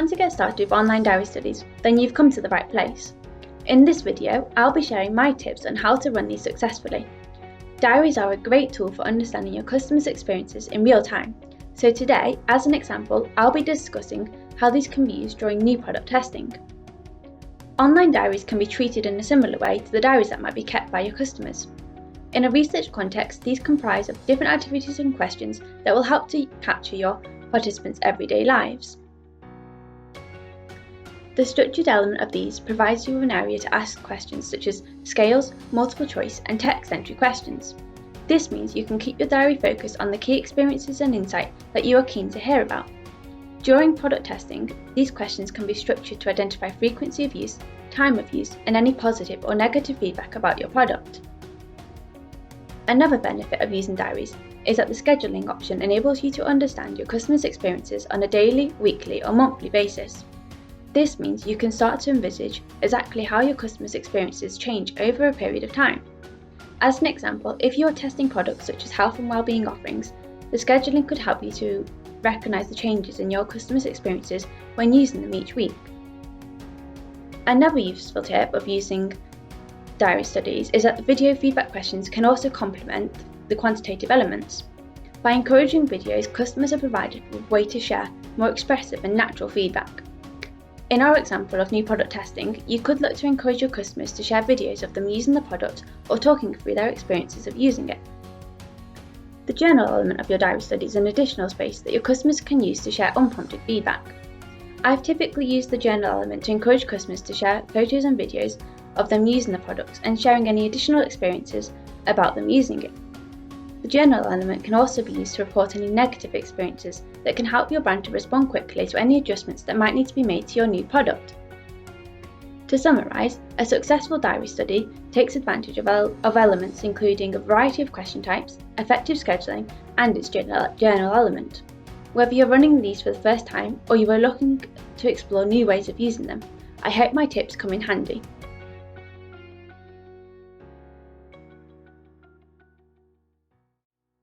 plan to get started with online diary studies, then you've come to the right place. In this video, I'll be sharing my tips on how to run these successfully. Diaries are a great tool for understanding your customers' experiences in real time. So today, as an example, I'll be discussing how these can be used during new product testing. Online diaries can be treated in a similar way to the diaries that might be kept by your customers. In a research context, these comprise of different activities and questions that will help to capture your participants' everyday lives. The structured element of these provides you with an area to ask questions such as scales, multiple choice, and text entry questions. This means you can keep your diary focused on the key experiences and insight that you are keen to hear about. During product testing, these questions can be structured to identify frequency of use, time of use, and any positive or negative feedback about your product. Another benefit of using diaries is that the scheduling option enables you to understand your customers' experiences on a daily, weekly, or monthly basis. This means you can start to envisage exactly how your customers' experiences change over a period of time. As an example, if you are testing products such as health and wellbeing offerings, the scheduling could help you to recognise the changes in your customers' experiences when using them each week. Another useful tip of using diary studies is that the video feedback questions can also complement the quantitative elements. By encouraging videos, customers are provided with a way to share more expressive and natural feedback. In our example of new product testing, you could look to encourage your customers to share videos of them using the product or talking through their experiences of using it. The journal element of your diary study is an additional space that your customers can use to share unprompted feedback. I've typically used the journal element to encourage customers to share photos and videos of them using the product and sharing any additional experiences about them using it. The journal element can also be used to report any negative experiences that can help your brand to respond quickly to any adjustments that might need to be made to your new product. To summarise, a successful diary study takes advantage of elements including a variety of question types, effective scheduling, and its journal element. Whether you're running these for the first time or you are looking to explore new ways of using them, I hope my tips come in handy.